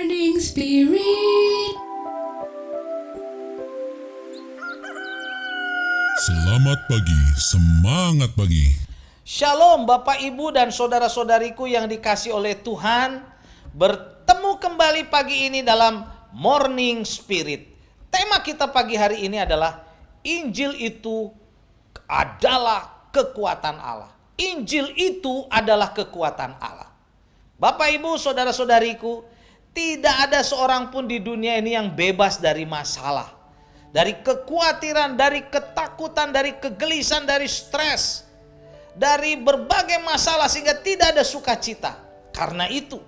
Morning Spirit. Selamat pagi, semangat pagi. Shalom Bapak Ibu dan saudara-saudariku yang dikasih oleh Tuhan. Bertemu kembali pagi ini dalam Morning Spirit. Tema kita pagi hari ini adalah Injil itu adalah kekuatan Allah. Injil itu adalah kekuatan Allah. Bapak Ibu saudara-saudariku, tidak ada seorang pun di dunia ini yang bebas dari masalah, dari kekhawatiran, dari ketakutan, dari kegelisahan, dari stres, dari berbagai masalah sehingga tidak ada sukacita. Karena itu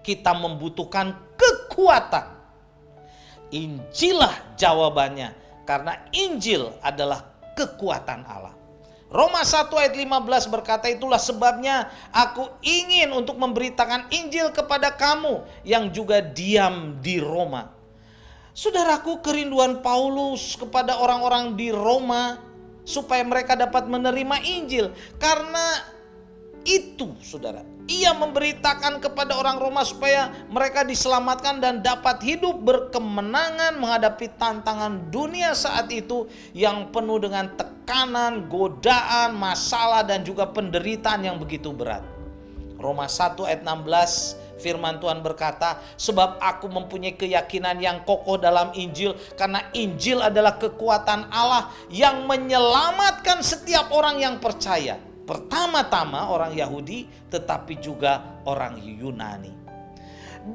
kita membutuhkan kekuatan. Injillah jawabannya, karena Injil adalah kekuatan Allah. Roma 1 ayat 15 berkata, itulah sebabnya aku ingin untuk memberitakan Injil kepada kamu yang juga diam di Roma. Saudaraku, kerinduan Paulus kepada orang-orang di Roma supaya mereka dapat menerima Injil. Karena itu saudara, ia memberitakan kepada orang Roma supaya mereka diselamatkan dan dapat hidup berkemenangan menghadapi tantangan dunia saat itu yang penuh dengan tekanan, godaan, masalah dan juga penderitaan yang begitu berat. Roma 1 ayat 16 firman Tuhan berkata, sebab aku mempunyai keyakinan yang kokoh dalam Injil, karena Injil adalah kekuatan Allah yang menyelamatkan setiap orang yang percaya. Pertama-tama orang Yahudi, tetapi juga orang Yunani.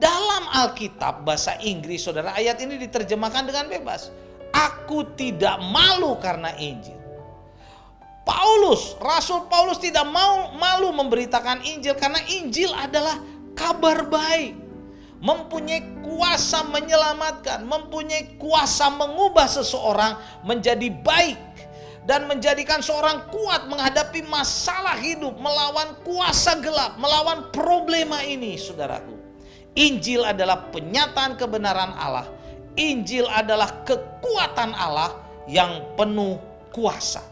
Dalam Alkitab bahasa Inggris, saudara, ayat ini diterjemahkan dengan bebas. Aku tidak malu karena Injil. Rasul Paulus tidak mau malu memberitakan Injil karena Injil adalah kabar baik. Mempunyai kuasa menyelamatkan, mempunyai kuasa mengubah seseorang menjadi baik. Dan menjadikan seorang kuat menghadapi masalah hidup, melawan kuasa gelap, melawan problema ini, saudaraku. Injil adalah penyataan kebenaran Allah. Injil adalah kekuatan Allah yang penuh kuasa.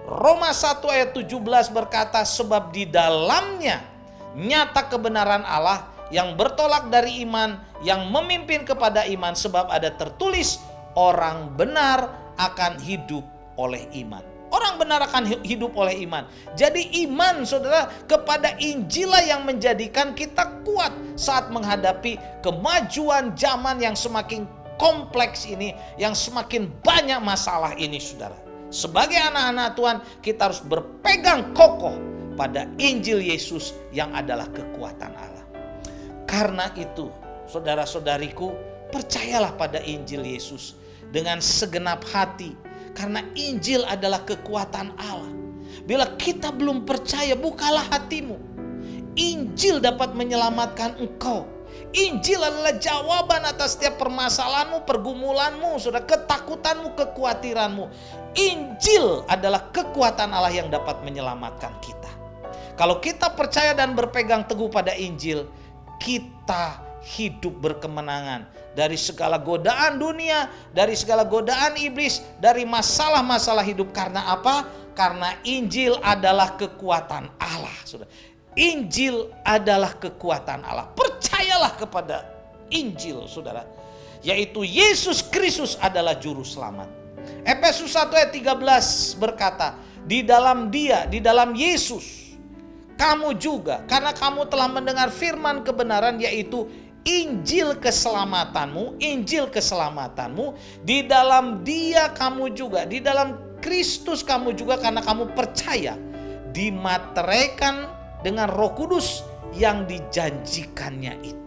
Roma 1 ayat 17 berkata, sebab di dalamnya nyata kebenaran Allah yang bertolak dari iman, yang memimpin kepada iman, sebab ada tertulis, orang benar akan hidup oleh iman. Orang benar akan hidup oleh iman. Jadi iman saudara kepada Injillah yang menjadikan kita kuat saat menghadapi kemajuan zaman yang semakin kompleks ini, yang semakin banyak masalah ini, saudara. Sebagai anak-anak Tuhan, kita harus berpegang kokoh pada Injil Yesus yang adalah kekuatan Allah. Karena itu, saudara-saudariku, percayalah pada Injil Yesus dengan segenap hati. Karena Injil adalah kekuatan Allah. Bila kita belum percaya, bukalah hatimu. Injil dapat menyelamatkan engkau. Injil adalah jawaban atas setiap permasalahanmu, pergumulanmu, saudara, ketakutanmu, kekhawatiranmu. Injil adalah kekuatan Allah yang dapat menyelamatkan kita. Kalau kita percaya dan berpegang teguh pada Injil, kita hidup berkemenangan dari segala godaan dunia, dari segala godaan iblis, dari masalah-masalah hidup. Karena apa? Karena Injil adalah kekuatan Allah, saudara. Injil adalah kekuatan Allah. Percayalah kepada Injil, saudara, yaitu Yesus Kristus adalah juru selamat. Efesus 1 ayat 13 berkata, di dalam Dia, di dalam Yesus, kamu juga, karena kamu telah mendengar firman kebenaran, yaitu Injil keselamatanmu, di dalam Dia kamu juga, di dalam Kristus kamu juga, karena kamu percaya, dimateraikan dengan Roh Kudus yang dijanjikannya itu.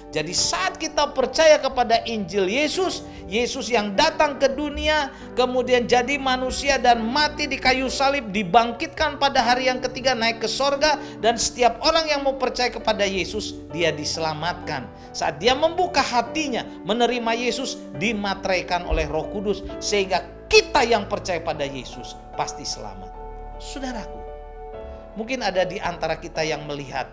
Jadi saat kita percaya kepada Injil Yesus, Yesus yang datang ke dunia, kemudian jadi manusia dan mati di kayu salib, dibangkitkan pada hari yang ketiga, naik ke sorga, dan setiap orang yang mau percaya kepada Yesus, dia diselamatkan. Saat dia membuka hatinya, menerima Yesus, dimateraikan oleh Roh Kudus, sehingga kita yang percaya pada Yesus pasti selamat. Saudaraku, mungkin ada di antara kita yang melihat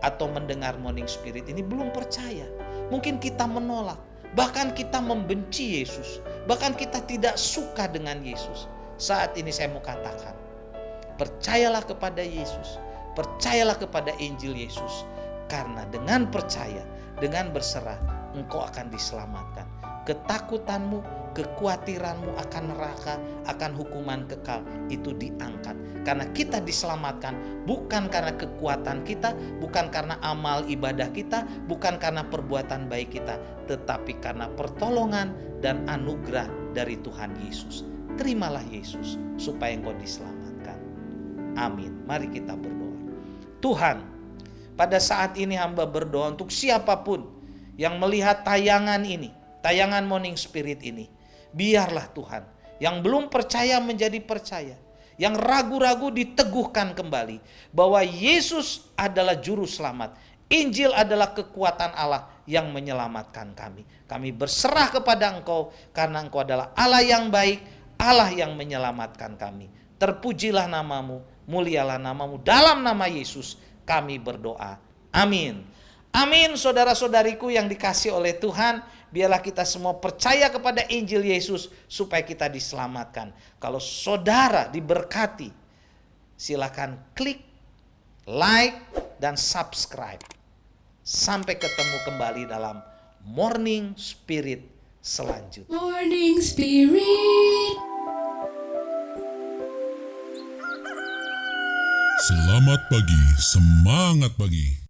atau mendengar Morning Spirit ini belum percaya. Mungkin kita menolak, bahkan kita membenci Yesus, bahkan kita tidak suka dengan Yesus. Saat ini saya mau katakan, percayalah kepada Yesus, percayalah kepada Injil Yesus. Karena dengan percaya, dengan berserah, engkau akan diselamatkan. Ketakutanmu, kekhawatiranmu akan neraka, akan hukuman kekal, itu diangkat. Karena kita diselamatkan bukan karena kekuatan kita, bukan karena amal ibadah kita, bukan karena perbuatan baik kita, tetapi karena pertolongan dan anugerah dari Tuhan Yesus. Terimalah Yesus supaya engkau diselamatkan. Amin. Mari kita berdoa. Tuhan, pada saat ini hamba berdoa untuk siapapun yang melihat tayangan ini, tayangan Morning Spirit ini. Biarlah Tuhan, yang belum percaya menjadi percaya, yang ragu-ragu diteguhkan kembali bahwa Yesus adalah juru selamat. Injil adalah kekuatan Allah yang menyelamatkan kami. Kami berserah kepada Engkau karena Engkau adalah Allah yang baik, Allah yang menyelamatkan kami. Terpujilah namamu, mulialah namamu. Dalam nama Yesus kami berdoa. Amin. Amin, saudara-saudariku yang dikasih oleh Tuhan. Biarlah kita semua percaya kepada Injil Yesus supaya kita diselamatkan. Kalau saudara diberkati, silakan klik, like, dan subscribe. Sampai ketemu kembali dalam Morning Spirit selanjutnya. Morning Spirit. Selamat pagi, semangat pagi.